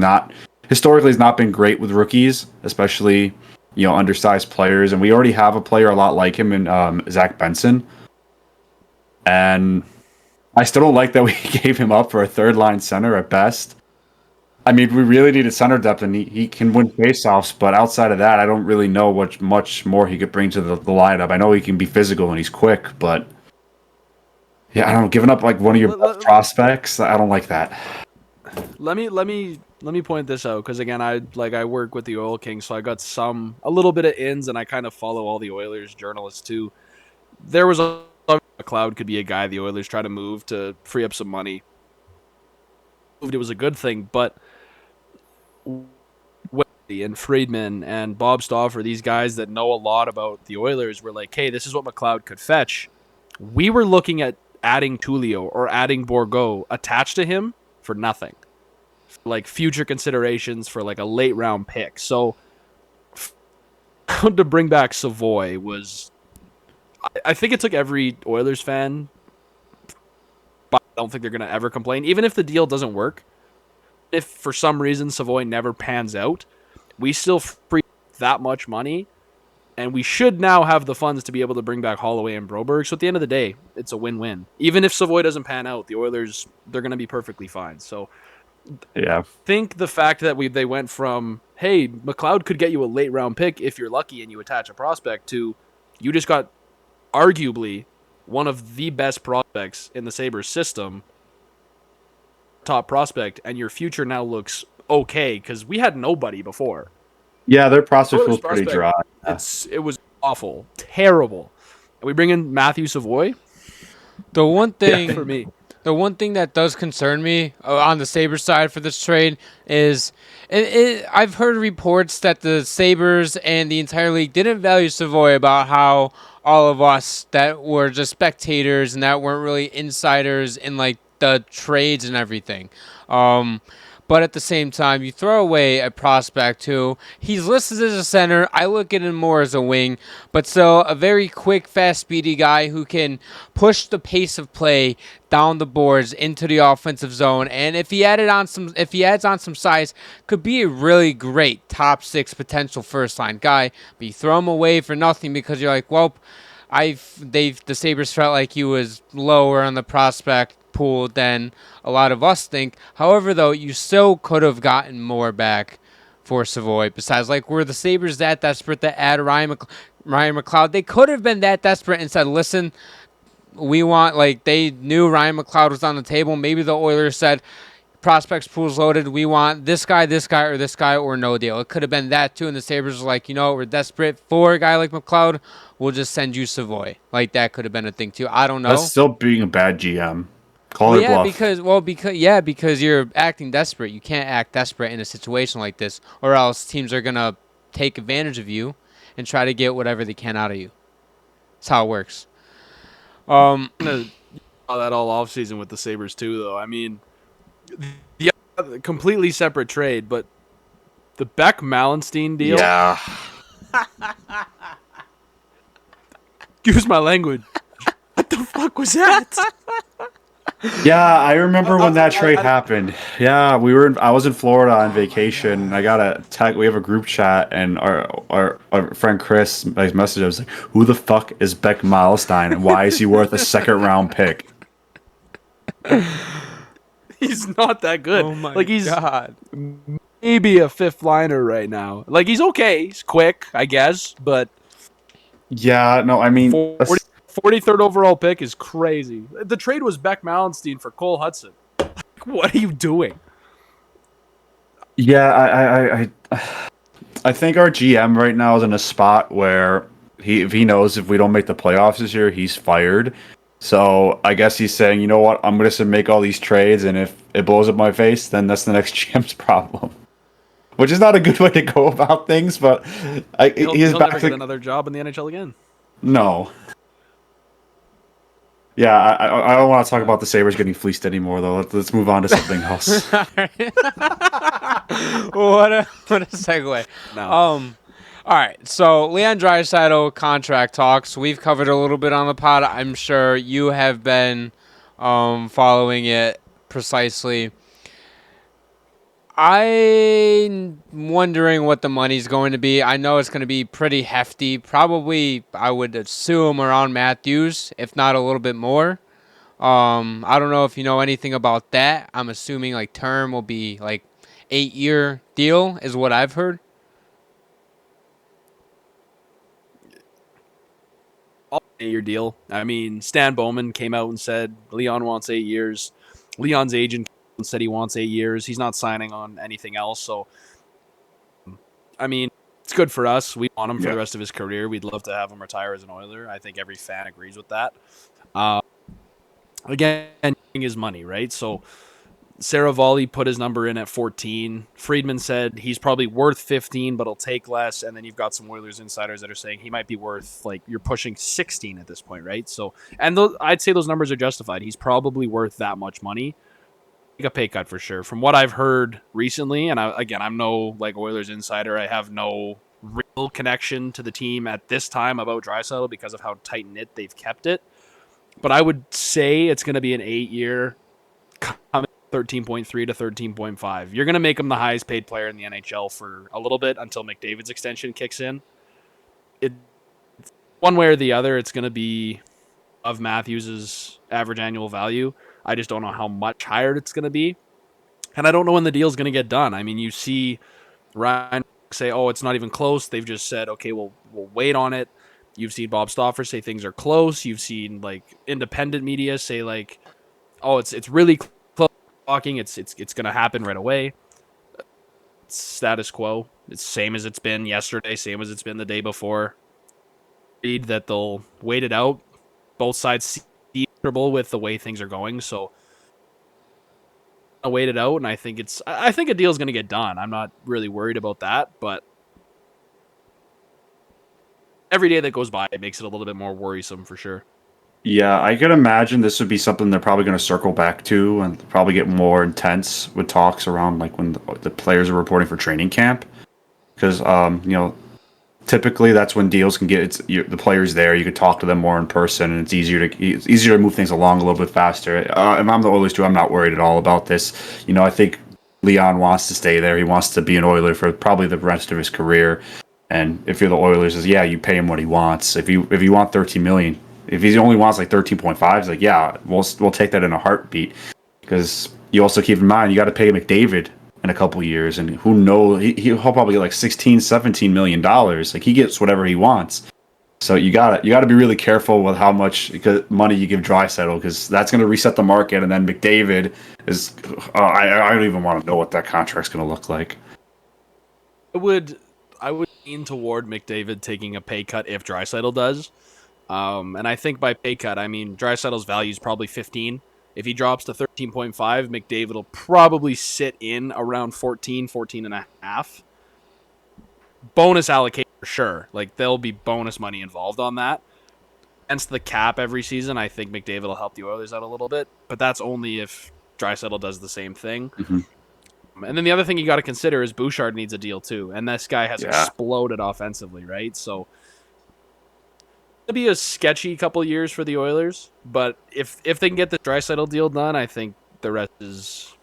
historically not been great with rookies, especially undersized players, and we already have a player a lot like him in Zach Benson. And I still don't like that we gave him up for a third-line center at best. I mean, we really needed center depth, and he can win faceoffs, but outside of that, I don't really know what much more he could bring to the lineup. I know he can be physical and he's quick, but yeah, I don't know. Giving up like one of your best prospects, I don't like that. Let me point this out, because again, I work with the Oil Kings, so I got a little bit of ins, and I kind of follow all the Oilers journalists too. There was a McLeod could be a guy the Oilers try to move to free up some money. It was a good thing, but and Friedman and Bob Stauffer, these guys that know a lot about the Oilers, were like, hey, this is what McLeod could fetch. We were looking at adding Tullio or adding Bourgault attached to him for nothing. Like future considerations for like a late round pick. So to bring back Savoy was, I think it took every Oilers fan, but I don't think they're going to ever complain. Even if the deal doesn't work, if for some reason Savoy never pans out, we still free that much money, and we should now have the funds to be able to bring back Holloway and Broberg. So at the end of the day, it's a win-win. Even if Savoy doesn't pan out, the Oilers, they're going to be perfectly fine. So Yeah. I think the fact that they went from, hey, McLeod could get you a late round pick if you're lucky and you attach a prospect, to you just got arguably one of the best prospects in the Sabres system, top prospect, and your future now looks okay because we had nobody before. Yeah, their prospect Oilers was pretty dry. It was awful, terrible. And we bring in Matthew Savoy. The one thing For me, the one thing that does concern me on the Sabres side for this trade is I've heard reports that the Sabres and the entire league didn't value Savoy about how all of us that were just spectators and that weren't really insiders in like the trades and everything. But at the same time, you throw away a prospect who he's listed as a center. I look at him more as a wing, but still a very quick, fast, speedy guy who can push the pace of play down the boards into the offensive zone. And if he adds on some size, could be a really great top 6 potential first line guy. But you throw him away for nothing because you're like, well, the Sabres felt like he was lower on the prospect pool than a lot of us think. However, though, you still could have gotten more back for Savoy. Besides, like, were the Sabres that desperate to add Ryan McLeod? They could have been that desperate and said, listen, we want, like, they knew Ryan McLeod was on the table. Maybe the Oilers said, prospects pool's loaded. We want this guy, or no deal. It could have been that, too. And the Sabres were like, you know, we're desperate for a guy like McLeod. We'll just send you Savoy. Like, that could have been a thing, too. I don't know. That's still being a bad GM. Call it bluff. Because you're acting desperate. You can't act desperate in a situation like this, or else teams are gonna take advantage of you and try to get whatever they can out of you. That's how it works. saw that all offseason with the Sabres too, though. I mean, the completely separate trade, but the Beck Mallenstein deal. Yeah. Excuse my language. What the fuck was that? Yeah, I remember when that trade happened. Yeah, I was in Florida on vacation. I got a tech. We have a group chat, and our friend Chris messaged us like, "Who the fuck is Beck Mallenstein, and why is he worth a second-round pick?" He's not that good. Oh my he's god! Maybe a fifth liner right now. Like, he's okay. He's quick, I guess, but Yeah, no, I mean, 43rd overall pick is crazy. The trade was Beck Mallenstein for Cole Hudson. What are you doing? yeah, I think our GM right now is in a spot where if he knows if we don't make the playoffs this year, he's fired. So I guess he's saying, you know what, I'm going to make all these trades, and if it blows up my face, then that's the next GM's problem. Which is not a good way to go about things, but He'll never get another job in the NHL again. No. Yeah, I don't want to talk about the Sabres getting fleeced anymore, though. Let's move on to something else. What a segue. No. All right, so Leon Draisaitl contract talks. We've covered a little bit on the pod. I'm sure you have been following it precisely. I'm wondering what the money's going to be. I know it's going to be pretty hefty. Probably, I would assume, around Matthews, if not a little bit more. I don't know if you know anything about that. I'm assuming like term will be like 8-year deal is what I've heard. All 8-year deal. I mean, Stan Bowman came out and said Leon wants 8 years. Leon's agent said he wants 8 years. He's not signing on anything else. So, I mean, it's good for us. We want him for Yeah. the rest of his career. We'd love to have him retire as an Oiler. I think every fan agrees with that. Uh, again, his money, right? So Saravalli put his number in at 14. Friedman said he's probably worth 15, but he'll take less. And then you've got some Oilers insiders that are saying he might be worth, like, you're pushing 16 at this point, right? So, and I'd say those numbers are justified. He's probably worth that much money. Take a pay cut for sure. From what I've heard recently, and I'm no like Oilers insider. I have no real connection to the team at this time about Draisaitl because of how tight knit they've kept it. But I would say it's going to be an 8-year, coming 13.3 to 13.5. You're going to make him the highest paid player in the NHL for a little bit until McDavid's extension kicks in. It one way or the other, it's going to be of Matthews' average annual value. I just don't know how much higher it's going to be. And I don't know when the deal's going to get done. I mean, you see Ryan say, oh, it's not even close. They've just said, okay, we'll wait on it. You've seen Bob Stauffer say things are close. You've seen like independent media say like, oh, it's really close. Talking, it's going to happen right away. It's status quo. It's same as it's been yesterday, same as it's been the day before. Read that they'll wait it out. Both sides seem comfortable with the way things are going, so I'll wait it out. And I think a deal's going to get done. I'm not really worried about that, but every day that goes by, it makes it a little bit more worrisome for sure. Yeah, I could imagine this would be something they're probably going to circle back to and probably get more intense with talks around like when the players are reporting for training camp. Because, typically that's when deals can get the players there. You could talk to them more in person, and it's easier to move things along a little bit faster. If I'm the Oilers too, I'm not worried at all about this. I think Leon wants to stay there. He wants to be an Oiler for probably the rest of his career. And if you're the Oilers, you pay him what he wants. If you want $13 million. If he only wants like 13.5, it's like, yeah, we'll take that in a heartbeat. Because you also keep in mind, you got to pay McDavid in a couple years, and who knows, he'll probably get like $16-17 million. Like, he gets whatever he wants. So you gotta be really careful with how much money you give Draisaitl, because that's going to reset the market. And then McDavid is, I don't even want to know what that contract's going to look like. I would lean toward McDavid taking a pay cut if Draisaitl does. And I think by pay cut, I mean Draisaitl's value is probably 15. If he drops to 13.5, McDavid will probably sit in around 14 and a half. Bonus allocate for sure. Like, there'll be bonus money involved on that. Against the cap every season, I think McDavid will help the Oilers out a little bit. But that's only if Draisaitl does the same thing. Mm-hmm. And then the other thing you got to consider is Bouchard needs a deal too. And this guy has exploded offensively, right? So it'll be a sketchy couple years for the Oilers, but if they can get the Draisaitl deal done, I think the rest is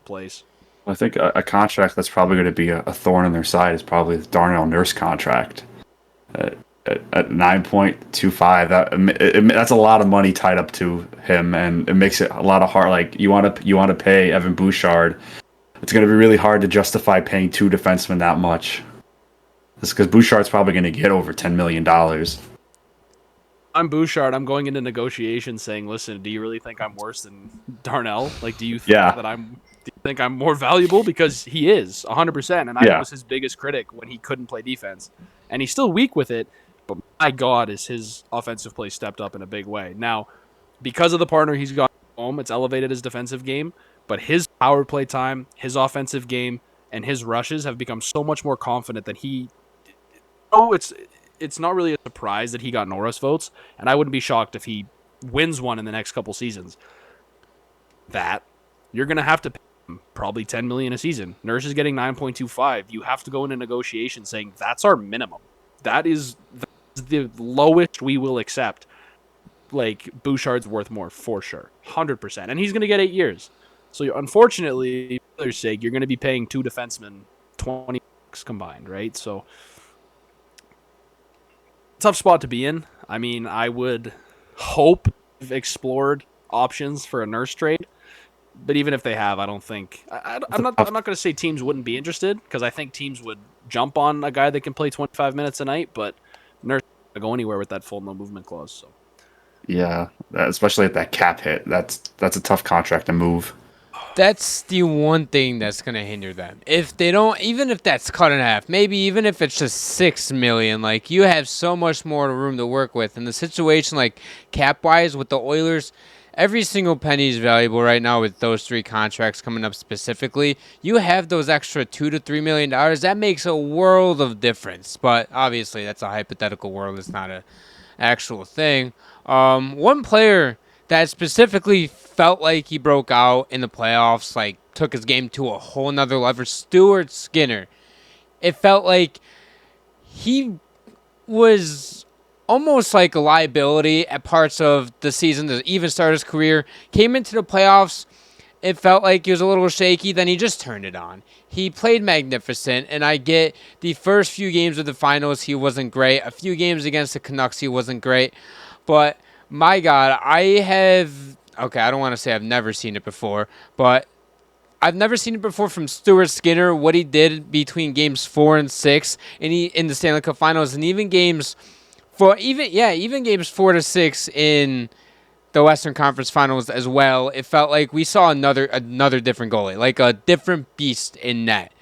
place. I think a contract that's probably going to be a thorn in their side is probably the Darnell Nurse contract at 9.25. That's a lot of money tied up to him, and it makes it a lot of hard. Like, you want to pay Evan Bouchard. It's going to be really hard to justify paying two defensemen that much. It's because Bouchard's probably going to get over $10 million. I'm Bouchard. I'm going into negotiations saying, listen, do you really think I'm worse than Darnell? Like, do you think do you think I'm more valuable? Because he is 100%. And I was his biggest critic when he couldn't play defense, and he's still weak with it. But my God, is his offensive play stepped up in a big way. Now, because of the partner he's got home, it's elevated his defensive game, but his power play time, his offensive game, and his rushes have become so much more confident that it's not really a surprise that he got Norris votes, and I wouldn't be shocked if he wins one in the next couple seasons. That you're going to have to pay him probably $10 million a season. Nurse is getting 9.25. You have to go into negotiation saying that's our minimum. That's the lowest we will accept. Like, Bouchard's worth more for sure, 100%, and he's going to get 8 years. So unfortunately, for their sake, you're going to be paying two defensemen $20 combined, right? So tough spot to be in. I mean, I would hope they've explored options for a Nurse trade, but even if they have, I don't think I'm not going to say teams wouldn't be interested, because I think teams would jump on a guy that can play 25 minutes a night, but Nurse doesn't go anywhere with that full no movement clause. So yeah, especially at that cap hit, that's a tough contract to move. That's the one thing that's going to hinder them. If they don't, even if that's cut in half, maybe even if it's just 6 million, like you have so much more room to work with. In the situation, like cap wise with the Oilers, every single penny is valuable right now with those 3 contracts coming up specifically. You have those extra $2 to $3 million. That makes a world of difference. But obviously, that's a hypothetical world. It's not a actual thing. One player that specifically felt like he broke out in the playoffs, like took his game to a whole nother level, Stuart Skinner. It felt like he was almost like a liability at parts of the season to even start his career. Came into the playoffs, it felt like he was a little shaky, then he just turned it on. He played magnificent, and I get the first few games of the finals, he wasn't great. A few games against the Canucks, he wasn't great. But, my God, I don't want to say I've never seen it before, but I've never seen it before from Stuart Skinner, what he did between games 4 and 6 in the Stanley Cup Finals, and even even games 4 to 6 in the Western Conference Finals as well. It felt like we saw another different goalie, like a different beast in net.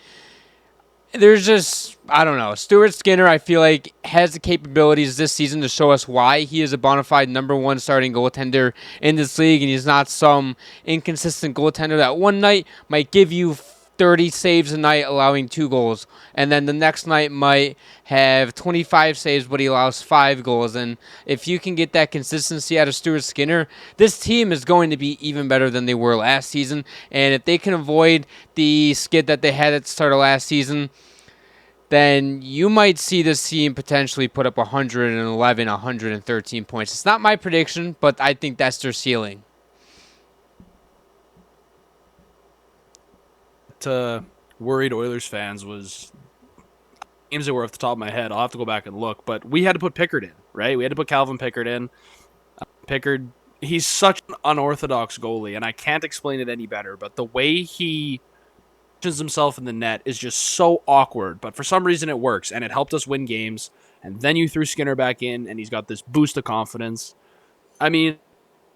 There's just, I don't know. Stuart Skinner, I feel like, has the capabilities this season to show us why he is a bona fide number 1 starting goaltender in this league, and he's not some inconsistent goaltender that one night might give you 30 saves a night, allowing 2 goals, and then the next night might have 25 saves, but he allows 5 goals. And if you can get that consistency out of Stuart Skinner, this team is going to be even better than they were last season. And if they can avoid the skid that they had at the start of last season, then you might see this team potentially put up 111, 113 points. It's not my prediction, but I think that's their ceiling. To worried Oilers fans was games that were off the top of my head. I'll have to go back and look, but we had to put Pickard in, right? We had to put Calvin Pickard in. Pickard, he's such an unorthodox goalie, and I can't explain it any better, but the way he positions himself in the net is just so awkward, but for some reason it works, and it helped us win games. And then you threw Skinner back in, and he's got this boost of confidence. I mean,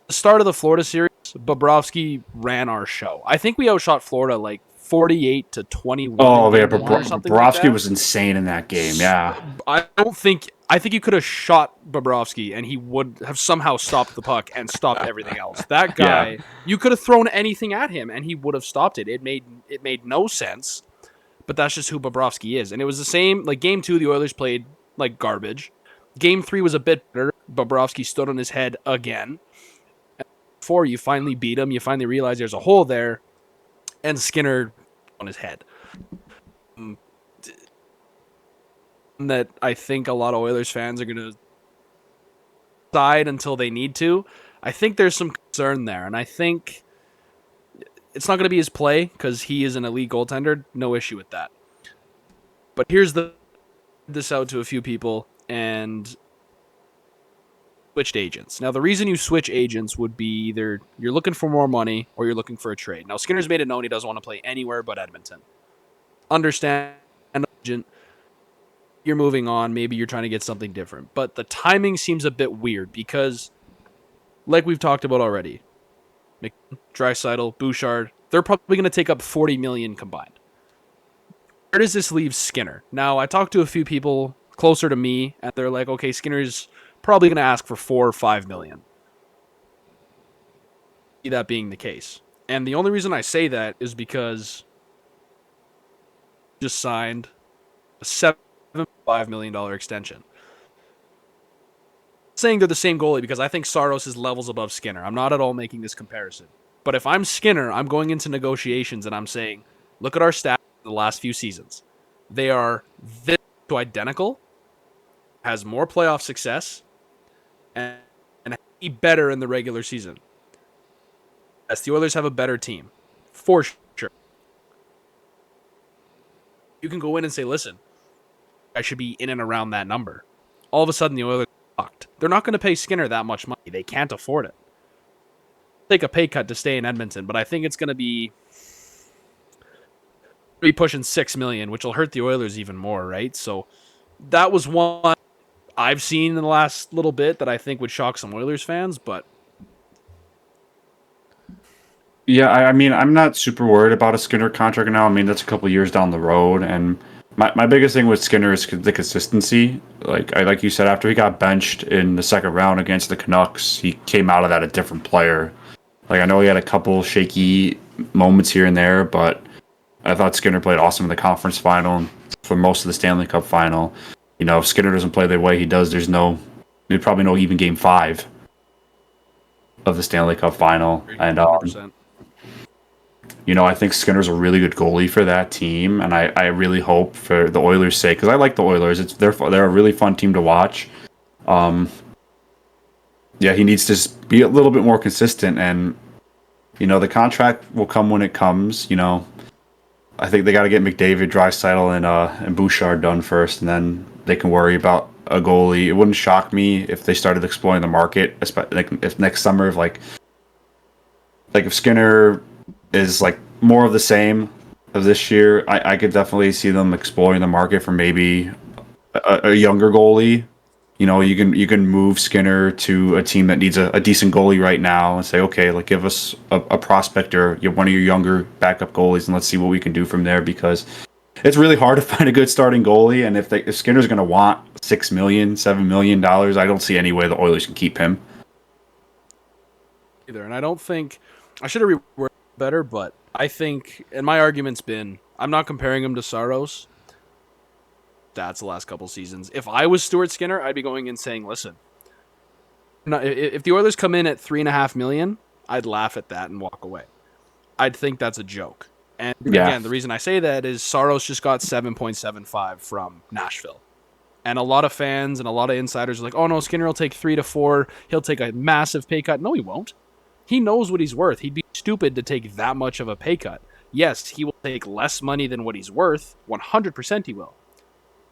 the start of the Florida series, Bobrovsky ran our show. I think we outshot Florida like 48 to 21. Oh, yeah, Bobrovsky was insane in that game. Yeah, I think you could have shot Bobrovsky and he would have somehow stopped the puck and stopped everything else. That guy, you could have thrown anything at him and he would have stopped it. It made no sense, but that's just who Bobrovsky is. And it was the same. Like game 2, the Oilers played like garbage. Game 3 was a bit better. Bobrovsky stood on his head again. And 4, you finally beat him. You finally realize there's a hole there, and Skinner on his head. That I think a lot of Oilers fans are going to side until they need to. I think there's some concern there, and I think it's not going to be his play because he is an elite goaltender. No issue with that. But here's this out to a few people and switched agents. Now, the reason you switch agents would be either you're looking for more money or you're looking for a trade. Now, Skinner's made it known he doesn't want to play anywhere but Edmonton. Understand, agent, you're moving on. Maybe you're trying to get something different. But the timing seems a bit weird because, like we've talked about already, Draisaitl, Bouchard, they're probably going to take up $40 million combined. Where does this leave Skinner? Now, I talked to a few people closer to me, and they're like, okay, Skinner's probably going to ask for $4 or $5 million. See that being the case. And the only reason I say that is because just signed a $7.5 million extension. I'm saying they're the same goalie because I think Saros is levels above Skinner. I'm not at all making this comparison. But if I'm Skinner, I'm going into negotiations and I'm saying, look at our stats in the last few seasons. They are this identical, has more playoff success, and be better in the regular season. Yes, the Oilers have a better team, for sure. You can go in and say, listen, I should be in and around that number. All of a sudden, the Oilers are locked. They're not going to pay Skinner that much money. They can't afford it. Take a pay cut to stay in Edmonton, but I think it's going to be pushing $6 million, which will hurt the Oilers even more, right? So that was one I've seen in the last little bit that I think would shock some Oilers fans, but Yeah, I mean, I'm not super worried about a Skinner contract now. I mean, that's a couple years down the road, and my biggest thing with Skinner is the consistency. Like you said, after he got benched in the second round against the Canucks, he came out of that a different player. Like I know he had a couple shaky moments here and there, but I thought Skinner played awesome in the conference final and for most of the Stanley Cup final. You know, if Skinner doesn't play the way he does, there's probably no even game 5 of the Stanley Cup final. And 100%. you know, I think Skinner's a really good goalie for that team, and I really hope for the Oilers' sake, because I like the Oilers. They're a really fun team to watch. Yeah, he needs to be a little bit more consistent, and you know, the contract will come when it comes. You know, I think they got to get McDavid, Draisaitl, and Bouchard done first, and then they can worry about a goalie. It wouldn't shock me if they started exploring the market, like if next summer, if Skinner is like more of the same of this year, I could definitely see them exploring the market for maybe a younger goalie. You know, you can move Skinner to a team that needs a decent goalie right now and say, okay, like give us a prospect or one of your younger backup goalies, and let's see what we can do from there, because it's really hard to find a good starting goalie. And if Skinner's going to want $6 million, $7 million, I don't see any way the Oilers can keep him Either, and I don't think I should have reworded better, but I think, and my argument's been, I'm not comparing him to Saros. That's the last couple seasons. If I was Stuart Skinner, I'd be going in saying, listen, if the Oilers come in at $3.5 million, I'd laugh at that and walk away. I'd think that's a joke. And again, the reason I say that is Saros just got 7.75 from Nashville. And a lot of fans and a lot of insiders are like, oh no, Skinner will take 3 to 4. He'll take a massive pay cut. No, he won't. He knows what he's worth. He'd be stupid to take that much of a pay cut. Yes, he will take less money than what he's worth. 100% he will.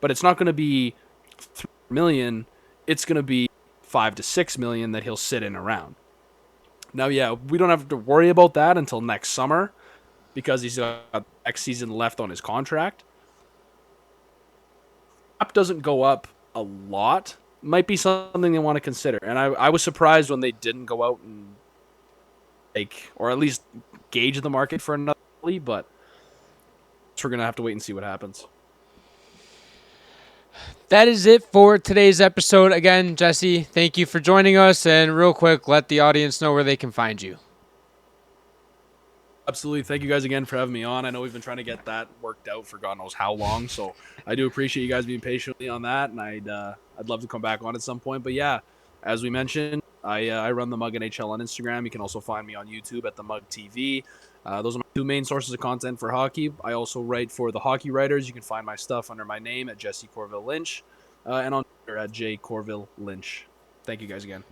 But it's not going to be $3 million. It's going to be $5 to $6 million that he'll sit in around. Now, yeah, we don't have to worry about that until next summer because he's got next season left on his contract. Cap doesn't go up a lot. Might be something they want to consider. And I was surprised when they didn't go out and or at least gauge the market for another goalie, but we're going to have to wait and see what happens. That is it for today's episode. Again, Jesse, thank you for joining us. And real quick, let the audience know where they can find you. Absolutely. Thank you guys again for having me on. I know we've been trying to get that worked out for God knows how long. So I do appreciate you guys being patiently on that. And I'd love to come back on at some point. But yeah, as we mentioned, I run the Mug NHL on Instagram. You can also find me on YouTube at TheMugTV. Those are my 2 main sources of content for hockey. I also write for the Hockey Writers. You can find my stuff under my name at Jesse Corville Lynch and on Twitter at J Corville Lynch. Thank you guys again.